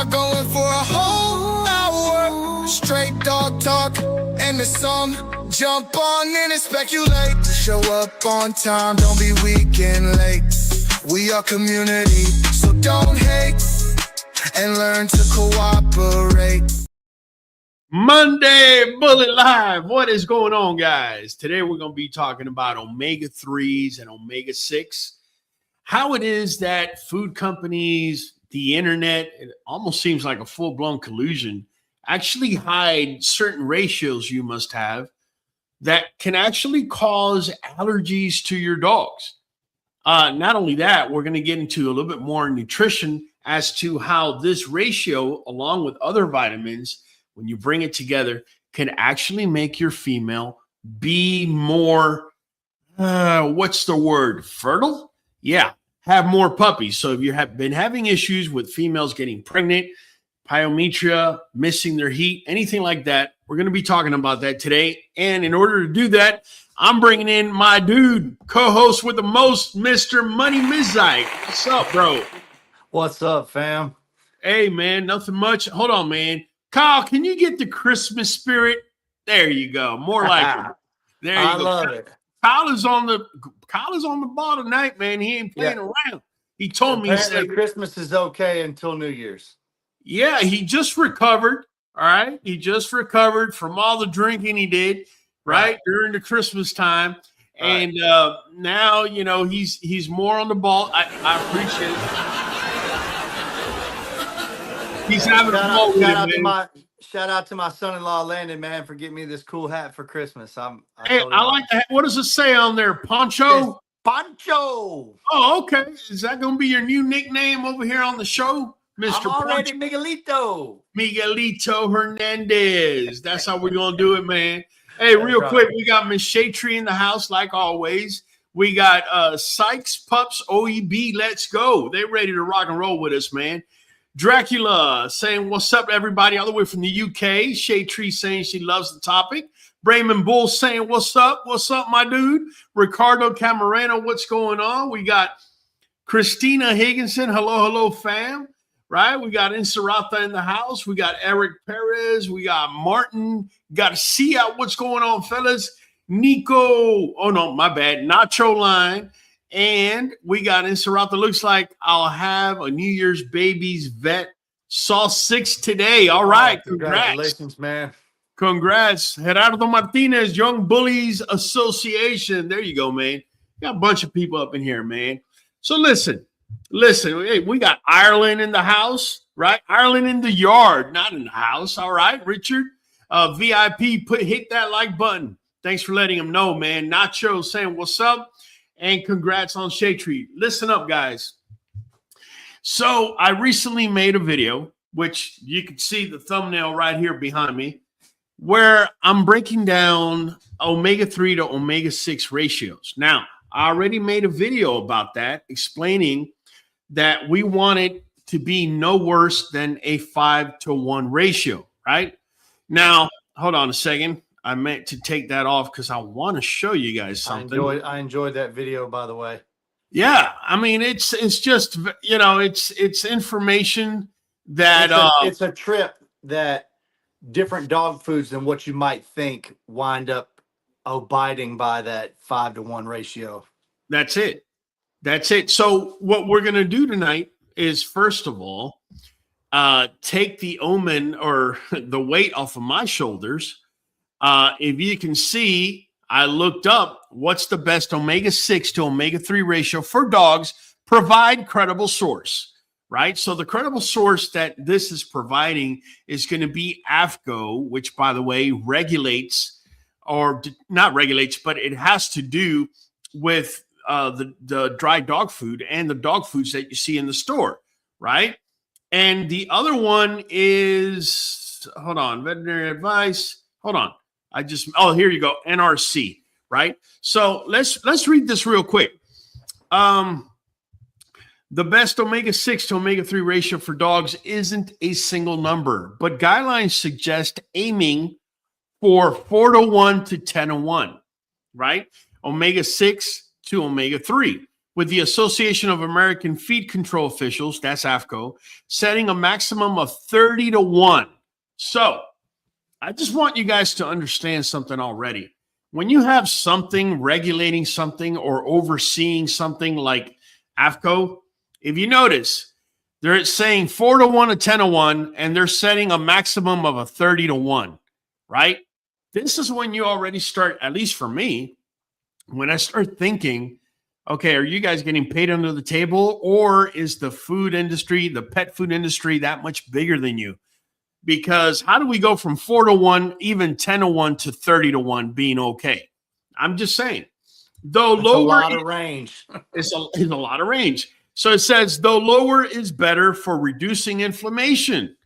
are going for a whole hour. Straight dog talk and the song. Jump on in and speculate. Show up on time, don't be weak and late. We are community, so don't hate and learn to cooperate. Monday Bully Live. What is going on, guys? Today we're going to be talking about omega-3s and omega-6. How it is that food companies, the internet, it almost seems like a full-blown collusion, actually hide certain ratios you must have that can actually cause allergies to your dogs. Not only that, we're going to get into a little bit more nutrition as to how this ratio, along with other vitamins, when you bring it together, can actually make your female be more, what's the word, fertile? Yeah, have more puppies. So if you have been having issues with females getting pregnant, pyometria, missing their heat, anything like that, we're going to be talking about that today. And in order to do that, I'm bringing in my dude, co-host with the most, Mr. Money Mizite. What's up, bro? What's up, fam? Hey, man, nothing much. Hold on, man. Kyle, can you get the Christmas spirit? There you go. More like it. There you go. I love it. Kyle is on the ball tonight, man. He ain't playing around. He told me, he said Christmas is okay until New Year's. Yeah, he just recovered. All right. He just recovered from all the drinking he did, right, during the Christmas time. And now, you know, he's more on the ball. I appreciate it. He's having a ball with it, shout out to my son-in-law, Landon, man, for getting me this cool hat for Christmas. I like that. What does it say on there? Poncho? Poncho. Oh, okay. Is that going to be your new nickname over here on the show? Mr. I'm already Miguelito. Miguelito Hernandez. That's how we're going to do it, man. Hey, real quick, we got Miss Shaytree in the house, like always. We got Sykes Pups OEB. Let's go. They're ready to rock and roll with us, man. Dracula saying, what's up, everybody, all the way from the UK. Shaytree saying she loves the topic. Brayman Bull saying, what's up? What's up, my dude? Ricardo Camarano, what's going on? We got Christina Higginson. Hello, fam. Right? We got Inserata in the house. We got Eric Perez. We got Martin Garcia. What's going on, fellas? Nico. Oh, no, my bad. Nacho Line. And we got Inserata. Looks like I'll have a New Year's baby's vet. Saw 6 today. All right. Congratulations, man. Congrats. Gerardo Martinez, Young Bullies Association. There you go, man. Got a bunch of people up in here, man. So listen. Hey, we got Ireland in the house, right? Ireland in the yard, not in the house. All right, Richard. VIP, hit that like button. Thanks for letting him know, man. Nacho saying what's up, and congrats on Shaytree. Listen up, guys. So I recently made a video, which you can see the thumbnail right here behind me, where I'm breaking down omega-3 to omega-6 ratios. Now, I already made a video about that, explaining that we want it to be no worse than a 5-to-1 ratio, right? Now, hold on a second. I meant to take that off because I want to show you guys something. I enjoyed that video, by the way. Yeah, I mean, it's just, you know, it's information that it's a trip that different dog foods than what you might think wind up abiding by that 5-to-1 ratio. That's it. So what we're going to do tonight is, first of all, take the omen or the weight off of my shoulders. If you can see, I looked up what's the best omega-6 to omega-3 ratio for dogs. Provide credible source, right? So the credible source that this is providing is going to be AFCO, which, by the way, regulates, or not regulates, but it has to do with the dry dog food and the dog foods that you see in the store, right? And the other one is, hold on, veterinary advice. Hold on. Here you go. NRC, right? So let's read this real quick. The best omega-6 to omega-3 ratio for dogs isn't a single number, but guidelines suggest aiming for 4-to-1 to 10-to-1, right? Omega-6 to omega-3. with the Association of American Feed Control Officials, that's AFCO, setting a maximum of 30 to 1. So I just want you guys to understand something already. When you have something regulating something or overseeing something like AFCO, if you notice, they're saying 4 to 1 to 10 to 1, and they're setting a maximum of a 30 to 1, right? This is when you already start, at least for me, when I start thinking, okay, are you guys getting paid under the table, or is the food industry, the pet food industry, that much bigger than you? Because how do we go from 4 to 1, even 10 to 1 to 30 to 1 being okay? I'm just saying. Though It's lower, a lot of range. it's a lot of range. So it says, though lower is better for reducing inflammation.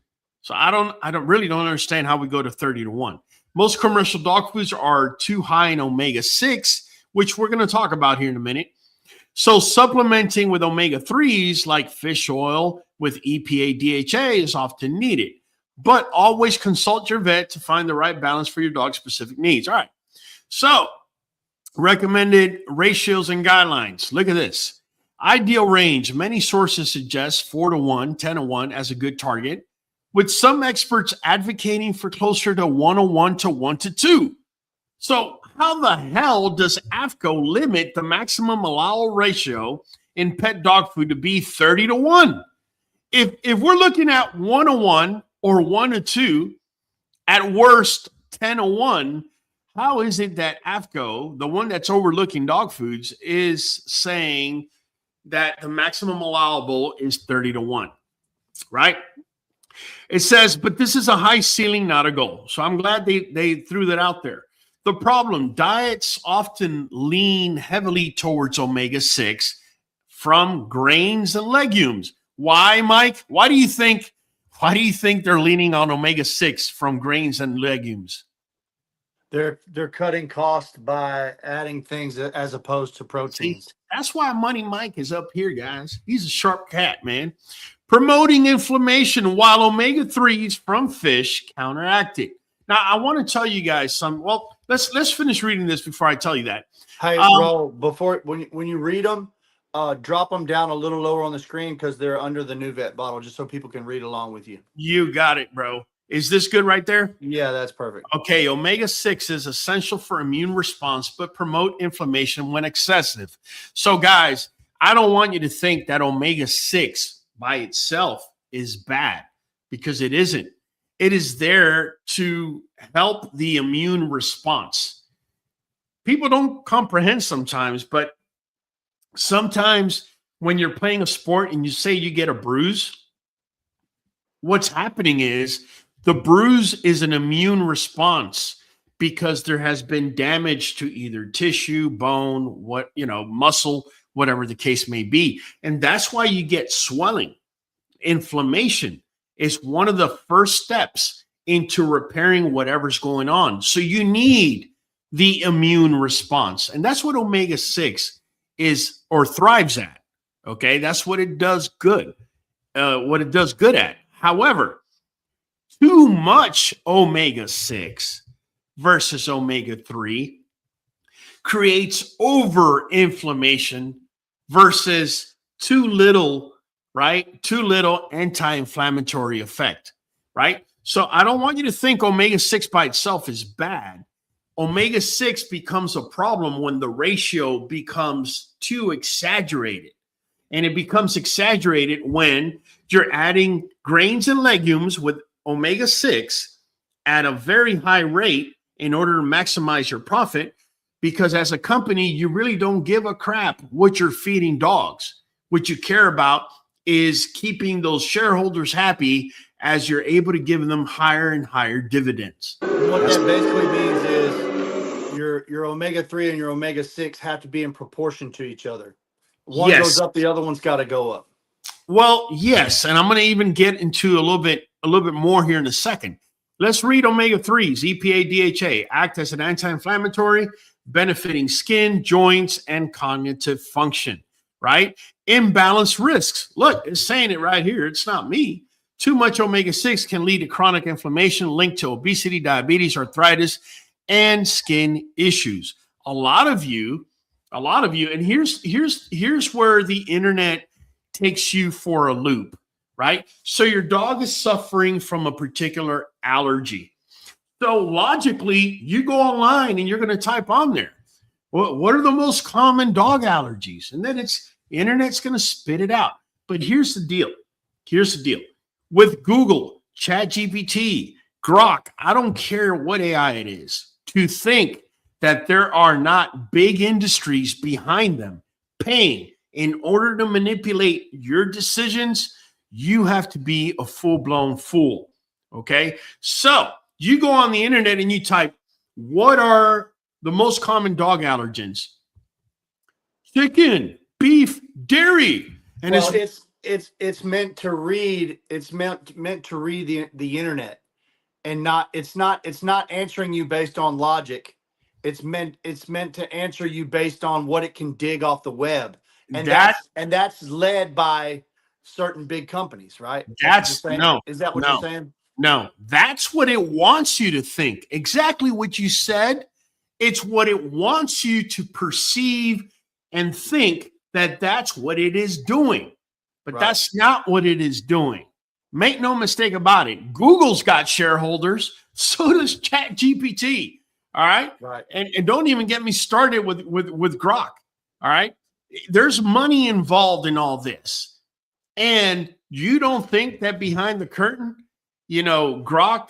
So I really don't understand how we go to 30 to 1. Most commercial dog foods are too high in omega-6, which we're going to talk about here in a minute. So supplementing with omega-3s like fish oil with EPA DHA is often needed. But always consult your vet to find the right balance for your dog's specific needs. All right. So recommended ratios and guidelines. Look at this. Ideal range. Many sources suggest 4 to 1, 10 to 1 as a good target, with some experts advocating for closer to 1 to 1 to 1 to 2. So how the hell does AFCO limit the maximum allowable ratio in pet dog food to be 30 to 1? If we're looking at 1 to 1 or 1 to 2, at worst 10 to 1, how is it that AFCO, the one that's overlooking dog foods, is saying that the maximum allowable is 30 to 1, right? It says, but this is a high ceiling, not a goal. So I'm glad they threw that out there. The problem, diets often lean heavily towards omega-6 from grains and legumes. Why, Mike? Why do you think they're leaning on omega-6 from grains and legumes? They're cutting costs by adding things as opposed to proteins. See, that's why Money Mike is up here, guys. He's a sharp cat, man. Promoting inflammation while omega-3s from fish counteract it. Now, I want to tell you guys some. Well, let's finish reading this before I tell you that. Hey, bro, before when you read them, drop them down a little lower on the screen because they're under the Nuvet bottle, just so people can read along with you. You got it, bro. Is this good right there? Yeah, that's perfect. Okay, omega-6 is essential for immune response, but promote inflammation when excessive. So, guys, I don't want you to think that omega-6 by itself is bad, because it isn't. It is there to help the immune response. People don't comprehend sometimes, but sometimes when you're playing a sport and you say you get a bruise, what's happening is the bruise is an immune response because there has been damage to either tissue, bone, muscle, whatever the case may be. And that's why you get swelling. Inflammation is one of the first steps into repairing whatever's going on. So you need the immune response. And that's what omega-6 is, or thrives at. Okay, that's what it does good. At. However, too much omega-6 versus omega-3 creates over-inflammation versus too little, right? Too little anti-inflammatory effect, right? So I don't want you to think omega-6 by itself is bad. Omega-6 becomes a problem when the ratio becomes too exaggerated. And it becomes exaggerated when you're adding grains and legumes with omega-6 at a very high rate in order to maximize your profit, because as a company, you really don't give a crap what you're feeding dogs. What you care about is keeping those shareholders happy as you're able to give them higher and higher dividends. What that basically means is your omega-3 and your omega-6 have to be in proportion to each other. One goes up, the other one's got to go up. Well, yes, and I'm going to even get into a little bit more here in a second. Let's read omega-3s. EPA DHA act as an anti-inflammatory, benefiting skin, joints, and cognitive function, right? Imbalance risks. Look, it's saying it right here. It's not me. Too much omega-6 can lead to chronic inflammation linked to obesity, diabetes, arthritis, and skin issues. A lot of you A lot of you, and here's where the internet takes you for a loop, right? So your dog is suffering from a particular allergy. So logically, you go online and you're going to type on there, what are the most common dog allergies? And then the internet's going to spit it out. But here's the deal. With Google, ChatGPT, Grok, I don't care what AI it is, to think that there are not big industries behind them paying in order to manipulate your decisions, you have to be a full-blown fool, okay? So you go on the internet and you type, what are the most common dog allergens? Chicken, beef, dairy. And well, it's meant to read. It's meant to read the internet, and it's not answering you based on logic. It's meant to answer you based on what it can dig off the web, and that's led by certain big companies, right? Is that what you're saying? No, that's what it wants you to think. Exactly what you said. It's what it wants you to perceive and think that that's what it is doing. But right. That's not what it is doing. Make no mistake about it. Google's got shareholders. So does ChatGPT. All right. Right. And don't even get me started with Grok. All right. There's money involved in all this. And you don't think that behind the curtain, Grok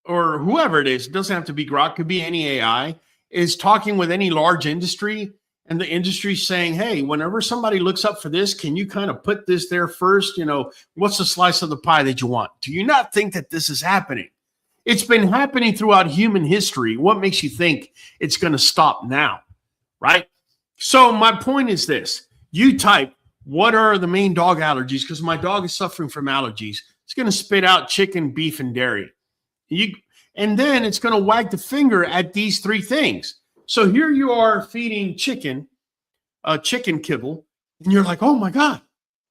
or whoever it is, it doesn't have to be Grok, could be any AI, is talking with any large industry, and the industry saying, hey, whenever somebody looks up for this, can you kind of put this there first? What's the slice of the pie that you want? Do you not think that this is happening? It's been happening throughout human history. What makes you think it's going to stop now, right? So my point is this. You type, what are the main dog allergies? Because my dog is suffering from allergies. It's going to spit out chicken, beef, and dairy. And then it's going to wag the finger at these three things. So here you are feeding chicken kibble, and you're like, oh my God,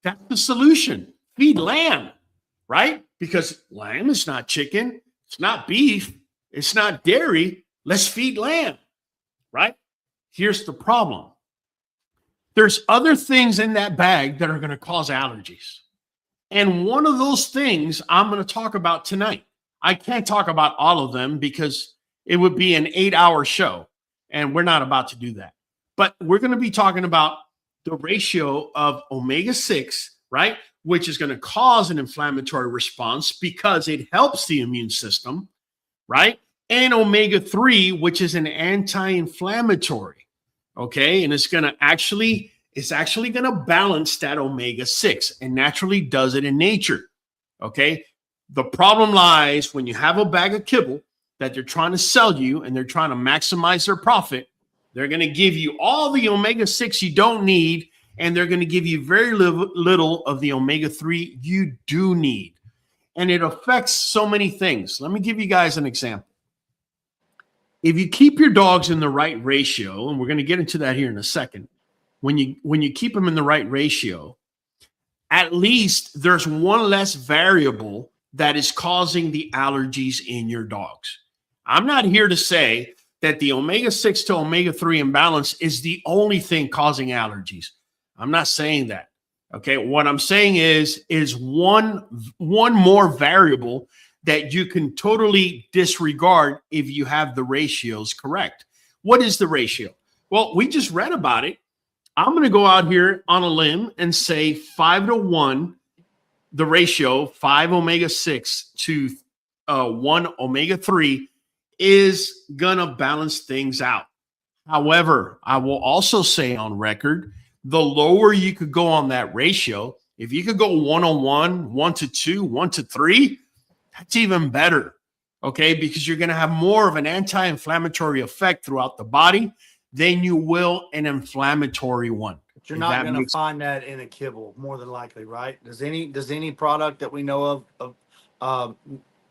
that's the solution. Feed lamb, right? Because lamb is not chicken. It's not beef. It's not dairy. Let's feed lamb, right? Here's the problem. There's other things in that bag that are going to cause allergies. And one of those things I'm going to talk about tonight. I can't talk about all of them because it would be an 8-hour show, and we're not about to do that. But we're going to be talking about the ratio of omega-6, right, which is going to cause an inflammatory response because it helps the immune system, right, and omega-3, which is an anti-inflammatory, okay, and it's actually going to balance that omega-6 and naturally does it in nature, okay? The problem lies when you have a bag of kibble that they're trying to sell you and they're trying to maximize their profit. They're going to give you all the omega-6 you don't need, and they're going to give you very little of the omega-3 you do need. And it affects so many things. Let me give you guys an example. If you keep your dogs in the right ratio, and we're going to get into that here in a second, when you keep them in the right ratio, at least there's one less variable that is causing the allergies in your dogs. I'm not here to say that the omega-6 to omega-3 imbalance is the only thing causing allergies. I'm not saying that. Okay, what I'm saying is one more variable that you can totally disregard if you have the ratios correct. What is the ratio? Well, we just read about it. I'm going to go out here on a limb and say 5-to-1, the ratio 5 omega-6 to 1 omega-3 is going to balance things out. However, I will also say on record, the lower you could go on that ratio, if you could go 1-on-1, 1-to-2, 1-to-3, that's even better, okay? Because you're going to have more of an anti-inflammatory effect throughout the body than you will an inflammatory one. But you're not going to find that in a kibble, more than likely, right? Does any product that we know of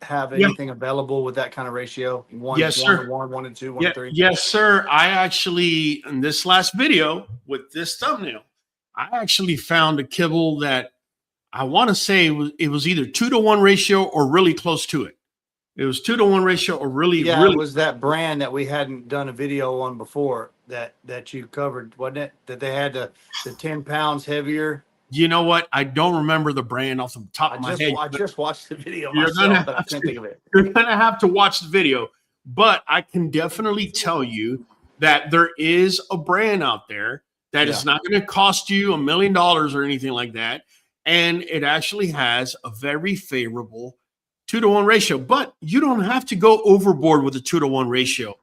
have anything available with that kind of ratio? Yes, sir. 1-to-1, 1-to-2, 1-to-3? Yes, sir. I actually, in this last video with this thumbnail, I actually found a kibble that I want to say it was either 2-to-1 ratio or really close to it. It was 2-to-1 ratio or really. It was that brand that we hadn't done a video on before. that you covered, wasn't it? That they had the 10 pounds heavier. You know what? I don't remember the brand off the top of my head. I just watched the video You're myself, but I can't think of it. You're going to have to watch the video. But I can definitely tell you that there is a brand out there that is not going to cost you $1 million or anything like that. And it actually has a very favorable 2-to-1 ratio. But you don't have to go overboard with a 2-to-1 ratio.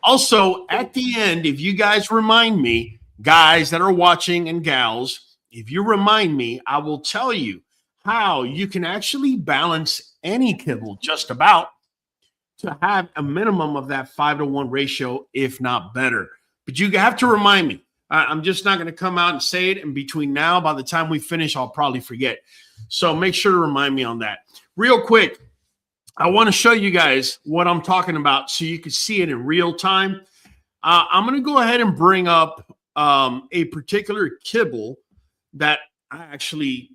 Also, at the end, if you guys remind me, guys that are watching and gals, if you remind me, I will tell you how you can actually balance any kibble just about to have a minimum of that 5-to-1 ratio, if not better. But you have to remind me. I'm just not going to come out and say it. And between now, by the time we finish, I'll probably forget. So make sure to remind me on that. Real quick, I want to show you guys what I'm talking about so you can see it in real time. I'm going to go ahead and bring up a particular kibble that I actually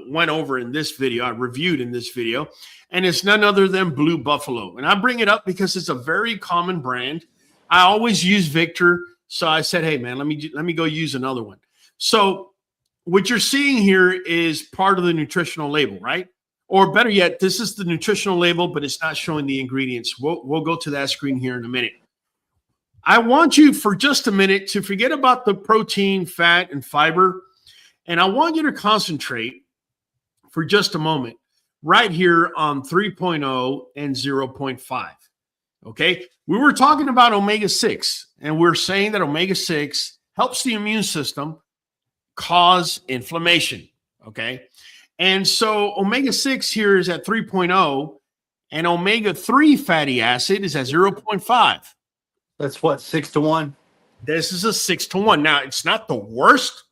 went over in this video. I reviewed in this video, and it's none other than Blue Buffalo. And I bring it up because it's a very common brand. I always use Victor, so I said, hey, man, let me go use another one. So what you're seeing here is part of the nutritional label, right? Or better yet, this is the nutritional label, but it's not showing the ingredients. We'll go to that screen here in a minute. I want you for just a minute to forget about the protein, fat, and fiber. And I want you to concentrate for just a moment right here on 3.0 and 0.5. Okay. We were talking about omega-6, and we're saying that omega-6 helps the immune system cause inflammation. Okay. And so omega-6 here is at 3.0, and omega-3 fatty acid is at 0.5. That's what, 6-to-1? This is a 6-to-1. Now, it's not the worst,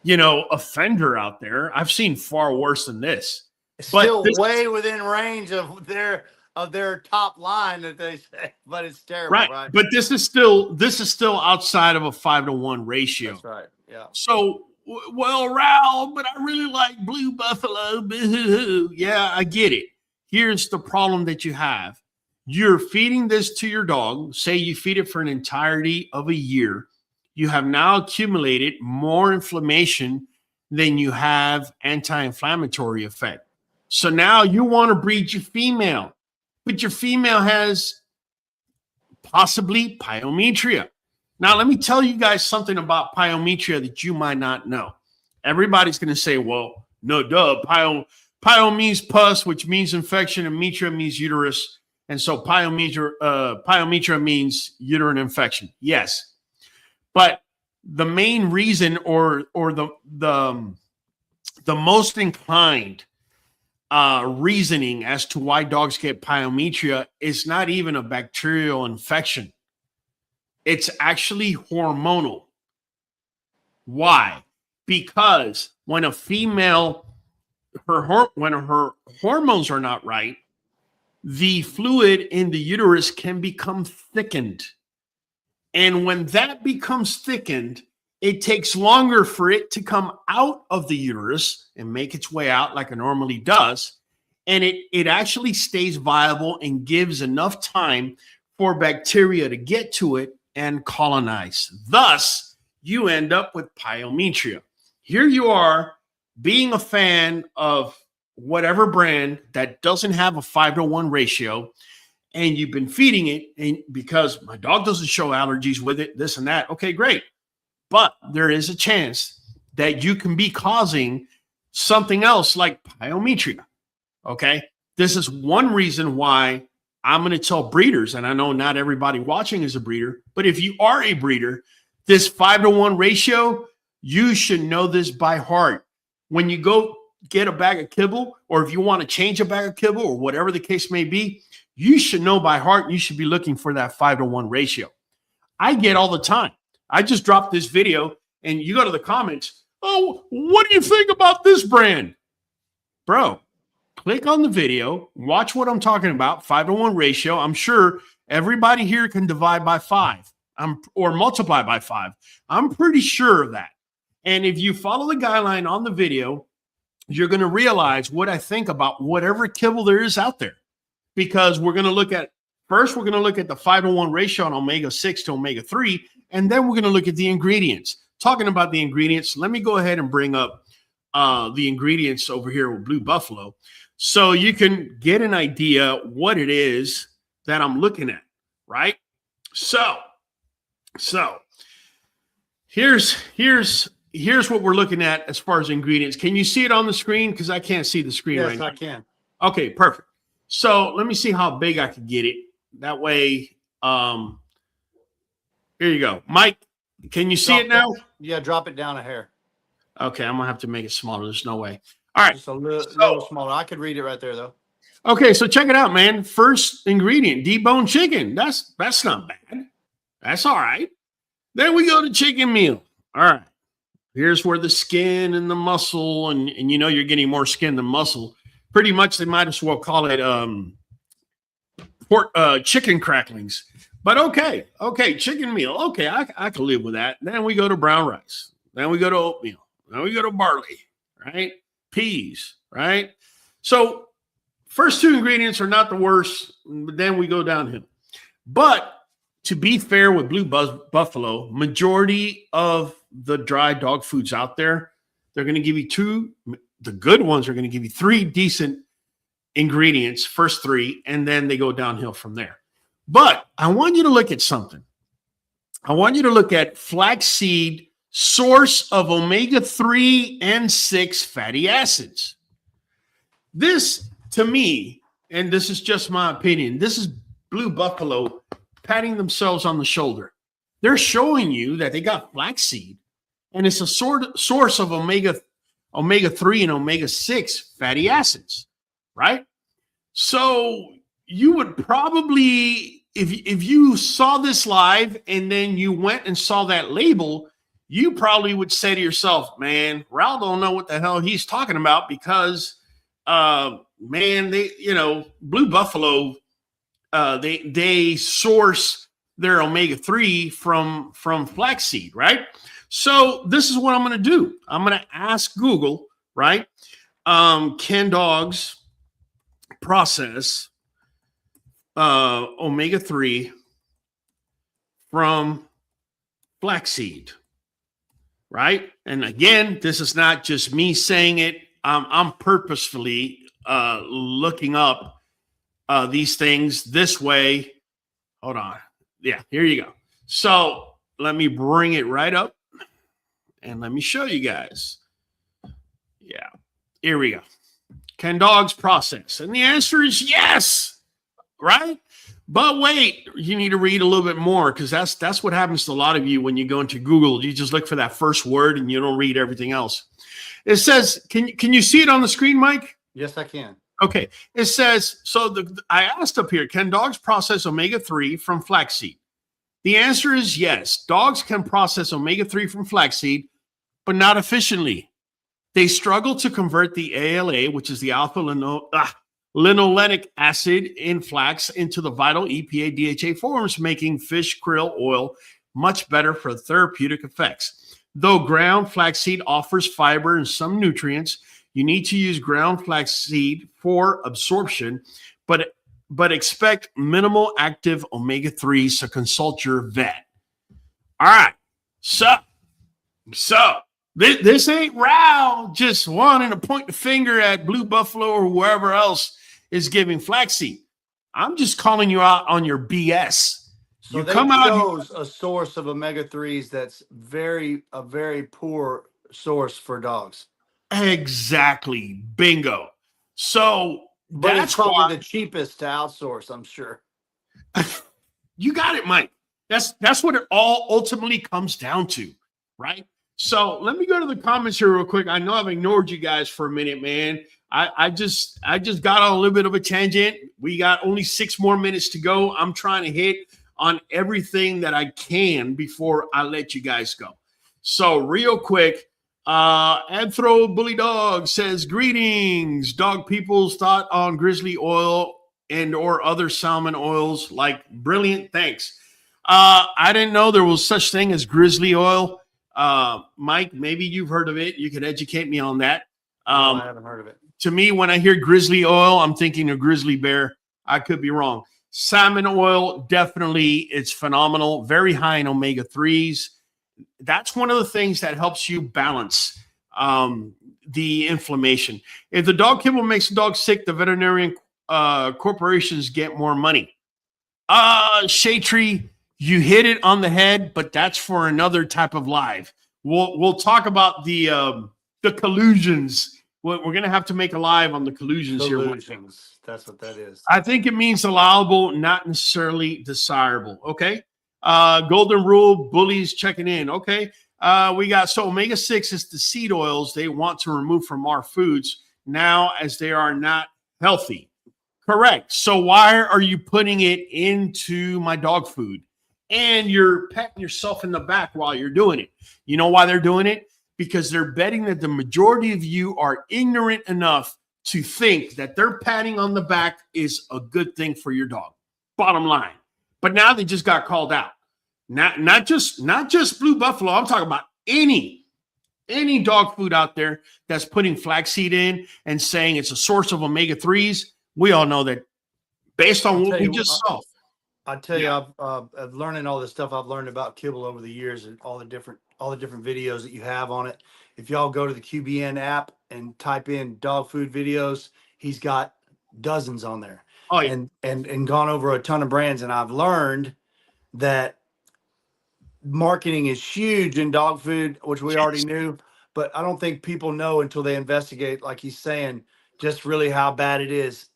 offender out there. I've seen far worse than this. Still way within range of their top line that they say, but it's terrible, right? But this is still outside of a 5-to-1 ratio. That's right. Yeah. So, well, Raul, but I really like Blue Buffalo. Boo-hoo-hoo. Yeah, I get it. Here's the problem that you have. You're feeding this to your dog. Say you feed it for an entirety of a year. You have now accumulated more inflammation than you have anti-inflammatory effect. So now you want to breed your female, but your female has possibly pyometria. Now, let me tell you guys something about pyometria that you might not know. Everybody's going to say, well, no, duh. Pyo means pus, which means infection, and metria means uterus. And so pyometria means uterine infection. Yes. But the main reason or the most inclined reasoning as to why dogs get pyometria is not even a bacterial infection. It's actually hormonal. Why? Because when a female, when her hormones are not right, the fluid in the uterus can become thickened. And when that becomes thickened, it takes longer for it to come out of the uterus and make its way out like it normally does. And it actually stays viable and gives enough time for bacteria to get to it and colonize. Thus, you end up with pyometria. Here you are being a fan of whatever brand that doesn't have a 5-to-1 ratio, and you've been feeding it, and because my dog doesn't show allergies with it, this and that. Okay, great. But there is a chance that you can be causing something else like pyometria. Okay. This is one reason why I'm going to tell breeders, and I know not everybody watching is a breeder, but if you are a breeder, this 5-to-1 ratio, you should know this by heart. When you go get a bag of kibble, or if you want to change a bag of kibble, or whatever the case may be, you should know by heart. You should be looking for that 5-to-1 ratio. I get all the time. I just dropped this video, and you go to the comments. Oh, what do you think about this brand? Bro, click on the video, watch what I'm talking about, 5-to-1 ratio. I'm sure everybody here can divide by 5 or multiply by 5. I'm pretty sure of that. And if you follow the guideline on the video, you're going to realize what I think about whatever kibble there is out there, because we're going to look at First, we're going to look at the 5-to-1 ratio on omega-6 to omega-3, and then we're going to look at the ingredients. Talking about the ingredients, let me go ahead and bring up the ingredients over here with Blue Buffalo so you can get an idea what it is that I'm looking at, right? So here's what we're looking at as far as ingredients. Can you see it on the screen? Because I can't see the screen right now. Yes, I can. Okay, perfect. So let me see how big I can get it. That way, here you go. Mike, can you see it now? Yeah, drop it down a hair. Okay, I'm going to have to make it smaller. There's no way. All right. Just a little smaller. I could read it right there, though. Okay, so check it out, man. First ingredient, deboned chicken. That's not bad. That's all right. Then we go to chicken meal. All right. Here's where the skin and the muscle, and you know you're getting more skin than muscle. Pretty much they might as well call it chicken cracklings. But okay, chicken meal. Okay, I can live with that. Then we go to brown rice. Then we go to oatmeal. Then we go to barley, right? Peas, right? So first two ingredients are not the worst, but then we go downhill. But to be fair with Blue Buffalo, majority of the dry dog foods out there, they're going to give you two. The good ones are going to give you three decent ingredients, first three, and then they go downhill from there. But I want you to look at something. I want you to look at flaxseed, source of omega-3 and 6 fatty acids. This, to me, and this is just my opinion, this is Blue Buffalo patting themselves on the shoulder. They're showing you that they got flaxseed, and it's a source of omega-3 and omega-6 fatty acids, right? So you would probably, if you saw this live and then you went and saw that label, you probably would say to yourself, man, Raul don't know what the hell he's talking about because, man, Blue Buffalo, they source their omega-3 from flaxseed, right? So this is what I'm going to do. I'm going to ask Google, right? Can dogs process omega-3 from flaxseed, right? And again, this is not just me saying it. I'm purposefully looking up these things this way. Hold on. Yeah, here you go. So let me bring it right up and let me show you guys. Yeah, here we go. Can dogs process? And the answer is yes, right? But wait, you need to read a little bit more because that's what happens to a lot of you when you go into Google. You just look for that first word and you don't read everything else. It says, can you see it on the screen, Mike? Yes, I can. Okay. It says, I asked up here, can dogs process omega-3 from flaxseed? The answer is yes. Dogs can process omega-3 from flaxseed, but not efficiently. They struggle to convert the ALA, which is the alpha linolenic acid in flax, into the vital EPA DHA forms, making fish krill oil much better for therapeutic effects. Though ground flaxseed offers fiber and some nutrients, you need to use ground flaxseed for absorption, but expect minimal active omega-3, so consult your vet. All right. So this ain't Raul just wanting to point the finger at Blue Buffalo or whoever else is giving flaxseed. I'm just calling you out on your BS. So you they come out chose a source of omega-3s that's a very poor source for dogs. Exactly. Bingo. So But that's it's probably why the cheapest to outsource, I'm sure. you got it, Mike. That's what it all ultimately comes down to, right? So let me go to the comments here real quick. I know I've ignored you guys for a minute, man. I just got on a little bit of a tangent. We got only 6 more minutes to go. I'm trying to hit on everything that I can before I let you guys go. So real quick, Anthro Bully Dog says, greetings. Dog people's thought on grizzly oil and or other salmon oils, like brilliant. Thanks. I didn't know there was such thing as grizzly oil. Mike, maybe you've heard of it. You could educate me on that. No, I haven't heard of it. To me, when I hear grizzly oil, I'm thinking of grizzly bear. I could be wrong. Salmon oil, definitely, it's phenomenal. Very high in omega-3s. That's one of the things that helps you balance the inflammation. If the dog kibble makes the dog sick, the veterinarian corporations get more money. Shade Tree, you hit it on the head, but that's for another type of live. We'll talk about the collusions. We're going to have to make a live on the collusions here. That's what that is. I think it means allowable, not necessarily desirable. Okay. Golden Rule, Bullies checking in. Okay. We got, so omega-6 is the seed oils they want to remove from our foods now, as they are not healthy. Correct. So why are you putting it into my dog food? And you're patting yourself in the back while you're doing it. You know why they're doing it? Because they're betting that the majority of you are ignorant enough to think that their patting on the back is a good thing for your dog. Bottom line. But now they just got called out. Not just Blue Buffalo. I'm talking about any dog food out there that's putting flaxseed in and saying it's a source of omega-3s. We all know that based on what we just saw. I tell you, I've learning all this stuff I've learned about kibble over the years, and all the different videos that you have on it. If y'all go to the QBN app and type in dog food videos, he's got dozens on there. Oh, yeah. And gone over a ton of brands. And I've learned that marketing is huge in dog food, which we already knew, but I don't think people know until they investigate, like he's saying, just really how bad it is.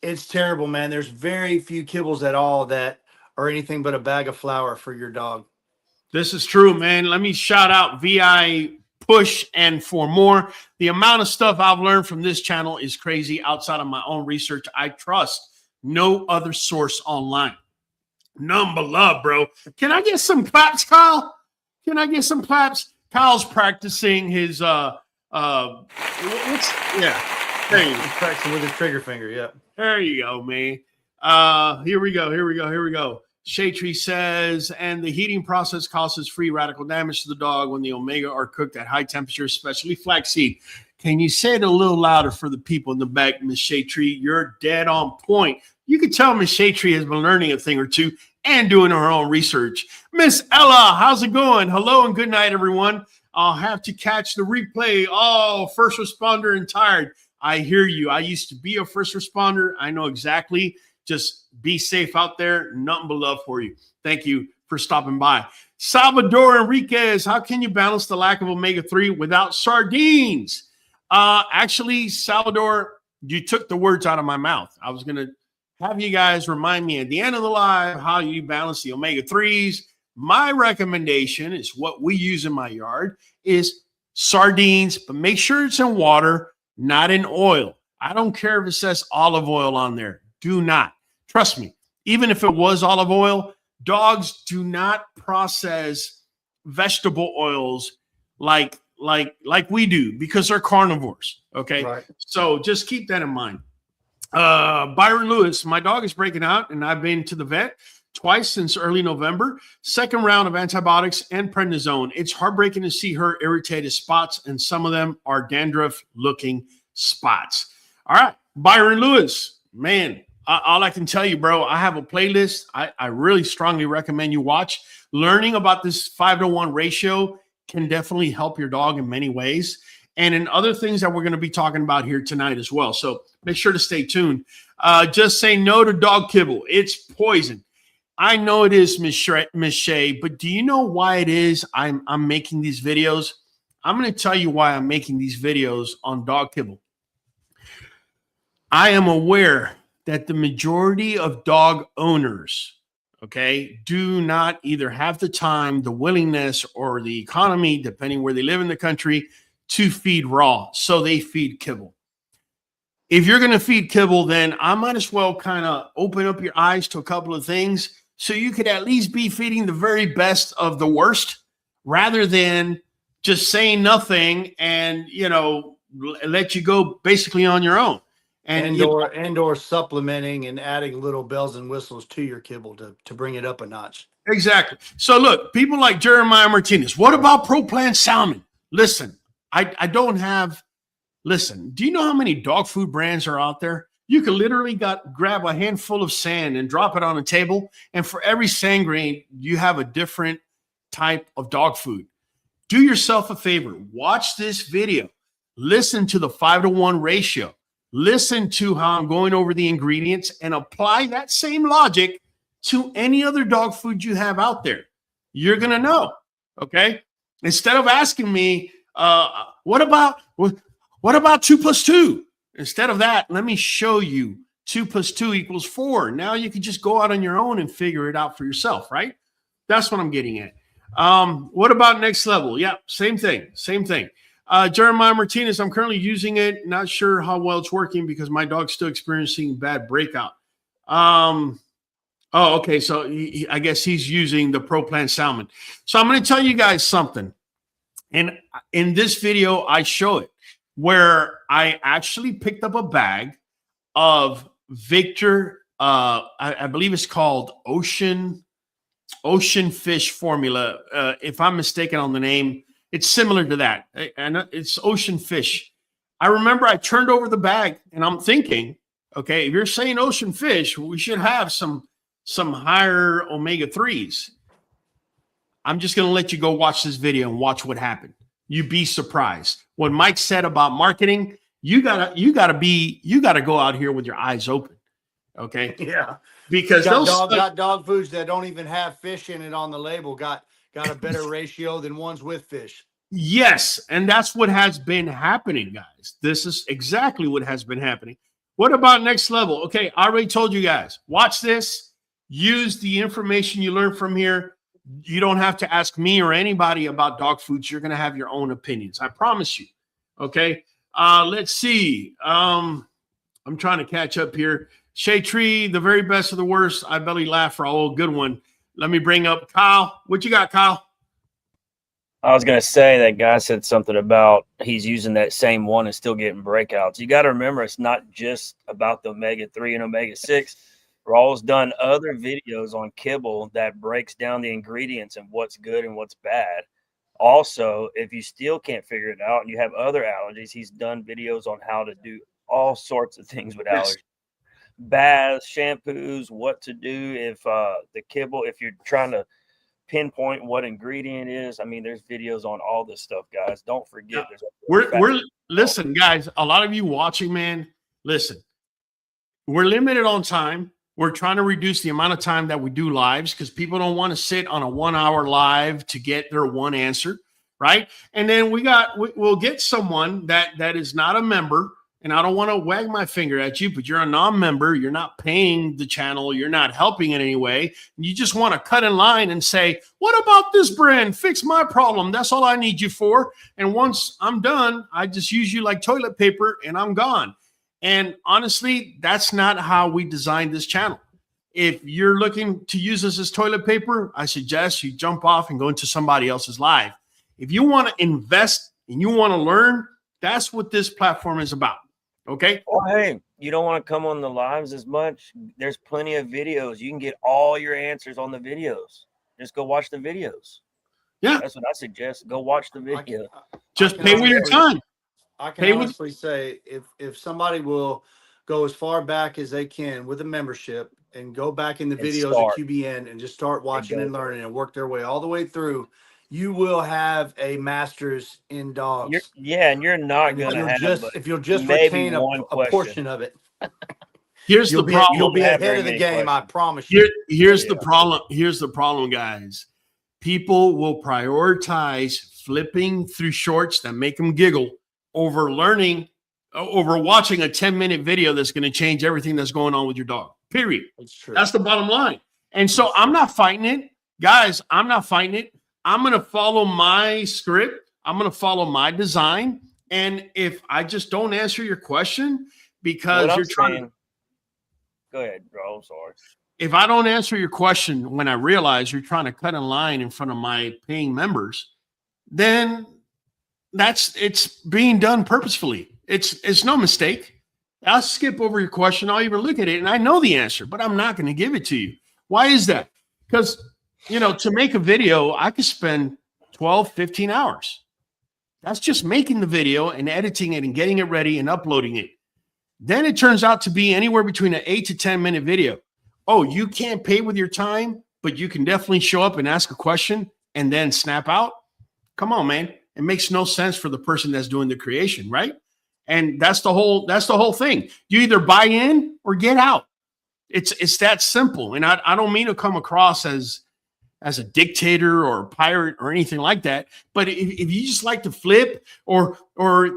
It's terrible, man. There's very few kibbles at all that are anything but a bag of flour for your dog. This is true, man. Let me shout out VI Push and For More. The amount of stuff I've learned from this channel is crazy. Outside of my own research, I trust no other source online. None but love, bro. Can I get some claps, Kyle? Can I get some claps? Kyle's practicing his yeah. There you go. He's practicing with his trigger finger, yeah. There you go, man. Here we go. Shade Tree says, and the heating process causes free radical damage to the dog when the omega are cooked at high temperature, especially flaxseed. Can you say it a little louder for the people in the back, Miss Shade Tree? You're dead on point. You can tell Miss Shade Tree has been learning a thing or two and doing her own research. Miss Ella, how's it going? Hello and good night, everyone. I'll have to catch the replay. Oh, first responder and tired. I hear you. I used to be a first responder. I know exactly. Just be safe out there. Nothing but love for you. Thank you for stopping by. Salvador Enriquez, how can you balance the lack of omega-3 without sardines? Actually, Salvador, you took the words out of my mouth. I was going to have you guys remind me at the end of the live how you balance the omega-3s. My recommendation is what we use in my yard is sardines, but make sure it's in water, not in oil. I don't care if it says olive oil on there. Do not. Trust me. Even if it was olive oil, dogs do not process vegetable oils like we do because they're carnivores. Okay. Right. So just keep that in mind. Byron Lewis, my dog is breaking out and I've been to the vet twice since early November. Second round of antibiotics and prednisone. It's heartbreaking to see her irritated spots, and some of them are dandruff-looking spots. All right, Byron Lewis, man, all I can tell you, bro, I have a playlist I really strongly recommend you watch. Learning about this 5-to-1 ratio can definitely help your dog in many ways, and in other things that we're going to be talking about here tonight as well. So make sure to stay tuned. Just say no to dog kibble. It's poison. I know it is, Miss Shay, but do you know why it is I'm making these videos? I'm going to tell you why I'm making these videos on dog kibble. I am aware that the majority of dog owners, okay, do not either have the time, the willingness, or the economy, depending where they live in the country, to feed raw. So they feed kibble. If you're going to feed kibble, then I might as well kind of open up your eyes to a couple of things so you could at least be feeding the very best of the worst rather than just saying nothing and, you know, let you go basically on your own. And or supplementing and adding little bells and whistles to your kibble to bring it up a notch. Exactly. So look, people like Jeremiah Martinez, what about ProPlan salmon? Listen, I don't have, listen, do you know how many dog food brands are out there? You could literally grab a handful of sand and drop it on a table. And for every sand grain, you have a different type of dog food. Do yourself a favor. Watch this video. Listen to the 5-to-1 ratio. Listen to how I'm going over the ingredients and apply that same logic to any other dog food you have out there. You're going to know. Okay. Instead of asking me, what about 2 + 2? Instead of that, let me show you 2 + 2 = 4. Now you can just go out on your own and figure it out for yourself, right? That's what I'm getting at. What about next level? Yeah, same thing. Jeremiah Martinez, I'm currently using it. Not sure how well it's working because my dog's still experiencing bad breakout. Oh, okay. So I guess he's using the Pro Plan Salmon. So I'm going to tell you guys something. And in this video, I show it where I actually picked up a bag of Victor. I believe it's called Ocean Fish Formula. If I'm mistaken on the name, it's similar to that. And it's Ocean Fish. I remember I turned over the bag and I'm thinking, okay, if you're saying ocean fish, we should have some higher omega-3s. I'm just going to let you go watch this video and watch what happened. You'd be surprised. What Mike said about marketing, you gotta go out here with your eyes open. Okay. Yeah. Because got dog foods that don't even have fish in it on the label got a better ratio than ones with fish. Yes. And that's what has been happening, guys. This is exactly what has been happening. What about next level? Okay. I already told you guys, watch this, use the information you learn from here. You don't have to ask me or anybody about dog foods. You're going to have your own opinions. I promise you. Okay. Let's see. I'm trying to catch up here. Shea Tree, the very best of the worst. I belly laugh for a good one. Let me bring up Kyle. What you got, Kyle? I was going to say that guy said something about he's using that same one and still getting breakouts. You got to remember, it's not just about the omega-3 and omega-6. Rawls done other videos on kibble that breaks down the ingredients and what's good and what's bad. Also, if you still can't figure it out and you have other allergies, he's done videos on how to do all sorts of things with allergies. Baths, shampoos, what to do if the kibble, if you're trying to pinpoint what ingredient is. I mean, there's videos on all this stuff, guys. Don't forget. We're listen, guys, a lot of you watching, man, listen, we're limited on time. We're trying to reduce the amount of time that we do lives because people don't want to sit on a 1-hour live to get their one answer, right? And then we'll get someone that is not a member, and I don't want to wag my finger at you, but you're a non-member, you're not paying the channel, you're not helping in any way. You just want to cut in line and say, what about this brand? Fix my problem. That's all I need you for. And once I'm done, I just use you like toilet paper and I'm gone. And honestly, that's not how we designed this channel. If you're looking to use us as toilet paper, I suggest you jump off and go into somebody else's live. If you want to invest and you want to learn, that's what this platform is about. Okay. Well, hey, you don't want to come on the lives as much. There's plenty of videos. You can get all your answers on the videos. Just go watch the videos. Yeah. That's what I suggest. Go watch the video. Just pay with your time. I can honestly say if somebody will go as far back as they can with a membership and go back in the videos of QBN and just start watching and learning and work their way all the way through, you will have a master's in dogs. And you're not going to have if you'll just retain a portion of it. Here's the problem. You'll be ahead of the game, I promise you. Here's the problem. Here's the problem, guys. People will prioritize flipping through shorts that make them giggle over watching a 10-minute video that's going to change everything that's going on with your dog. Period. That's true. That's the bottom line. And so I'm not fighting it. Guys, I'm not fighting it. I'm going to follow my script. I'm going to follow my design. And if I just don't answer your question because you're trying. Go ahead, bro. I'm sorry. If I don't answer your question when I realize you're trying to cut in line in front of my paying members, then it's being done purposefully. It's no mistake. I'll skip over your question. I'll even look at it and I know the answer, but I'm not going to give it to you. Why is that? Because, to make a video, I could spend 12, 15 hours. That's just making the video and editing it and getting it ready and uploading it. Then it turns out to be anywhere between an 8 to 10 minute video. Oh, you can't pay with your time, but you can definitely show up and ask a question and then snap out. Come on, man. It makes no sense for the person that's doing the creation, right? And that's the whole thing. You either buy in or get out. It's that simple. And I don't mean to come across as a dictator or a pirate or anything like that. But if you just like to flip or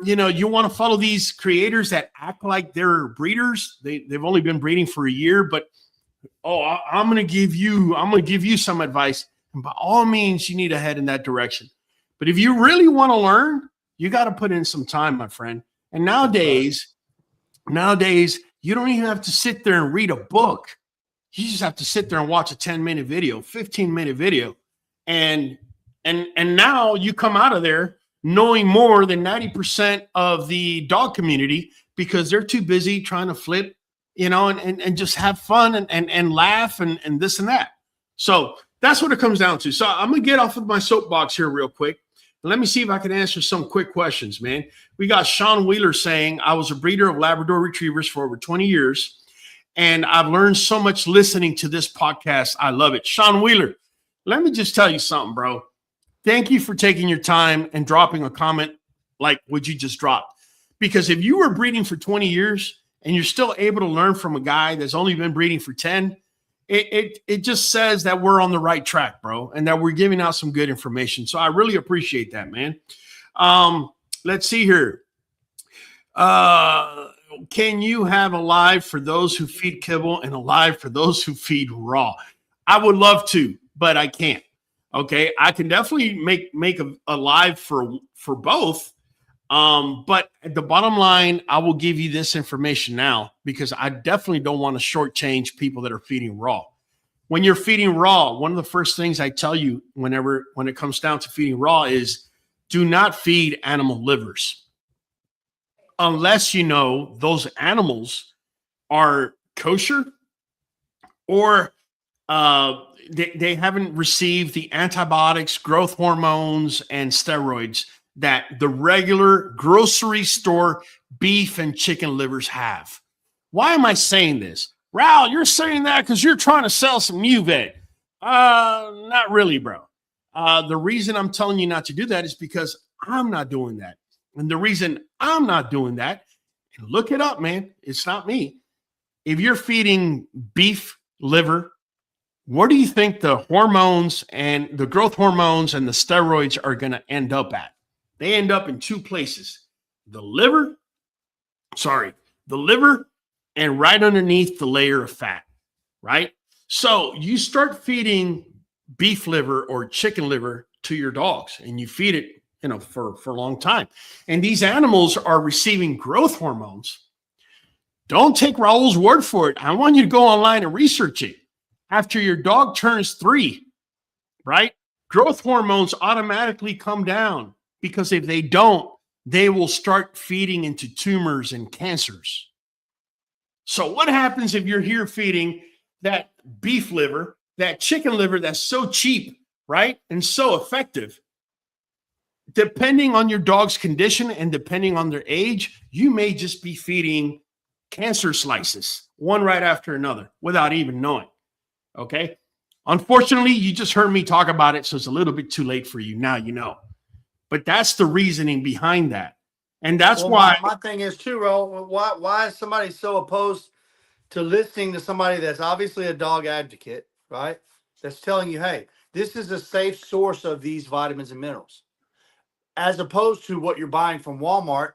you want to follow these creators that act like they're breeders, they've only been breeding for a year, but I'm gonna give you some advice. And by all means, you need to head in that direction. But if you really want to learn, you got to put in some time, my friend. And nowadays, you don't even have to sit there and read a book. You just have to sit there and watch a 10-minute video, 15-minute video. And now you come out of there knowing more than 90% of the dog community because they're too busy trying to flip, and just have fun and laugh and this and that. So that's what it comes down to. So I'm going to get off of my soapbox here real quick. Let me see if I can answer some quick questions, man. We got Sean Wheeler saying, I was a breeder of Labrador Retrievers for over 20 years, and I've learned so much listening to this podcast. I love it. Sean Wheeler, let me just tell you something, bro. Thank you for taking your time and dropping a comment like what you just dropped. Because if you were breeding for 20 years and you're still able to learn from a guy that's only been breeding for 10, it just says that we're on the right track, bro, and that we're giving out some good information. So I really appreciate that, man. Let's see here. Can you have a live for those who feed kibble and a live for those who feed raw? I would love to, but I can't. Okay, I can definitely make a live for both. But at the bottom line, I will give you this information now because I definitely don't want to shortchange people that are feeding raw. When you're feeding raw, one of the first things I tell you when it comes down to feeding raw is do not feed animal livers unless you know those animals are kosher or they haven't received the antibiotics, growth hormones, and steroids that the regular grocery store beef and chicken livers have. Why am I saying this? Raul, you're saying that because you're trying to sell some Nuvet. Not really, bro. The reason I'm telling you not to do that is because I'm not doing that. And the reason I'm not doing that, and look it up, man, it's not me. If you're feeding beef liver, where do you think the hormones and the growth hormones and the steroids are going to end up at? They end up in two places, the liver and right underneath the layer of fat, right? So you start feeding beef liver or chicken liver to your dogs and you feed it, for a long time. And these animals are receiving growth hormones. Don't take Raul's word for it. I want you to go online and research it. After your dog turns 3, right? Growth hormones automatically come down. Because if they don't, they will start feeding into tumors and cancers. So what happens if you're here feeding that beef liver, that chicken liver that's so cheap, right? And so effective? Depending on your dog's condition and depending on their age, you may just be feeding cancer slices, one right after another, without even knowing. Okay? Unfortunately, you just heard me talk about it, so it's a little bit too late for you. Now you know. But that's the reasoning behind that. And that's why my thing is too, Ro, why is somebody so opposed to listening to somebody that's obviously a dog advocate, right? That's telling you, hey, this is a safe source of these vitamins and minerals. As opposed to what you're buying from Walmart,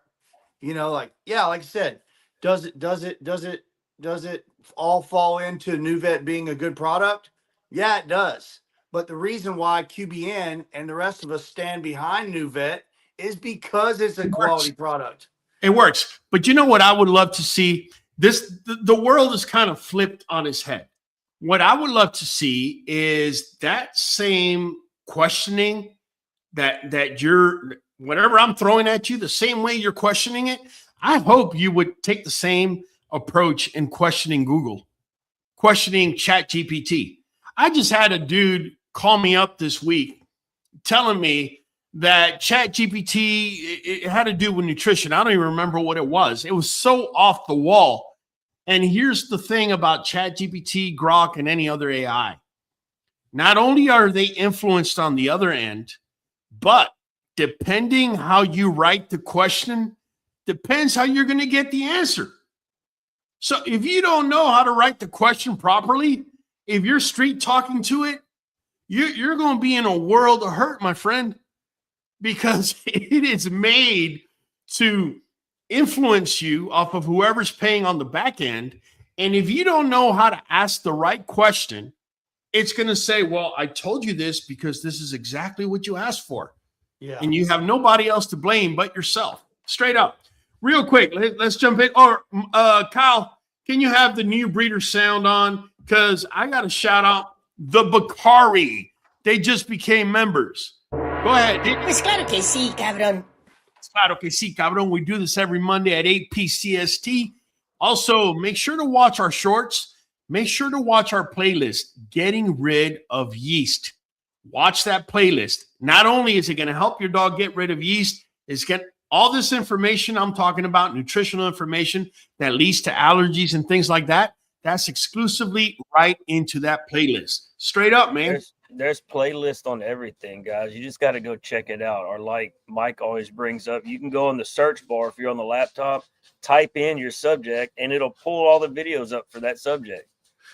like I said, does it all fall into Nuvet being a good product? Yeah, it does. But the reason why QBN and the rest of us stand behind Nuvet is because it's a quality product. It works. But you know what I would love to see? The world is kind of flipped on its head. What I would love to see is that same questioning that you're, whatever I'm throwing at you, the same way you're questioning it. I hope you would take the same approach in questioning Google, questioning ChatGPT. I just had a dude call me up this week telling me that ChatGPT, it had to do with nutrition. I don't even remember what it was. It was so off the wall. And here's the thing about ChatGPT, Grok, and any other AI. Not only are they influenced on the other end, but depending how you write the question, depends how you're going to get the answer. So if you don't know how to write the question properly, if you're street talking to it, you're going to be in a world of hurt, my friend, because it is made to influence you off of whoever's paying on the back end. And if you don't know how to ask the right question, it's going to say, well, I told you this because this is exactly what you asked for. Yeah. And you have nobody else to blame but yourself. Straight up. Real quick, let's jump in. Or Kyle, can you have the new breeder sound on? Because I got to shout out the Bakari. They just became members. Go ahead. Pues claro que sí, cabrón. Claro que sí, cabrón. We do this every Monday at 8 p.m. Also, make sure to watch our shorts. Make sure to watch our playlist, Getting Rid of Yeast. Watch that playlist. Not only is it going to help your dog get rid of yeast, it's get all this information I'm talking about, nutritional information that leads to allergies and things like that. That's exclusively right into that playlist. Straight up, man. There's playlists on everything, guys. You just got to go check it out. Or like Mike always brings up, you can go in the search bar if you're on the laptop, type in your subject, and it'll pull all the videos up for that subject.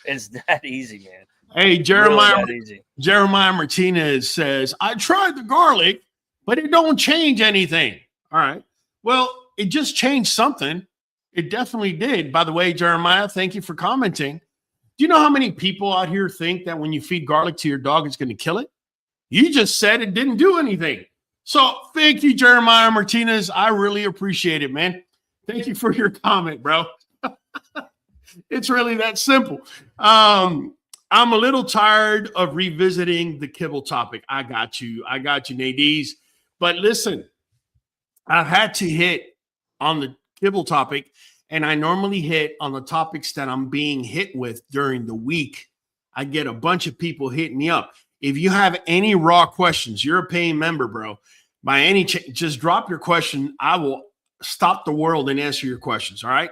It's that easy, man. Hey, Jeremiah, really easy. Jeremiah Martinez says, I tried the garlic, but it don't change anything. All right. Well, it just changed something. It definitely did. By the way, Jeremiah, thank you for commenting. Do you know how many people out here think that when you feed garlic to your dog, it's going to kill it? You just said it didn't do anything. So thank you, Jeremiah Martinez. I really appreciate it, man. Thank you for your comment, bro. It's really that simple. I'm a little tired of revisiting the kibble topic. I got you, Nadies. But listen, I've had to hit on the kibble topic, and I normally hit on the topics that I'm being hit with during the week. I get a bunch of people hitting me up. If you have any raw questions, you're a paying member, bro. By any chance, just drop your question. I will stop the world and answer your questions. All right.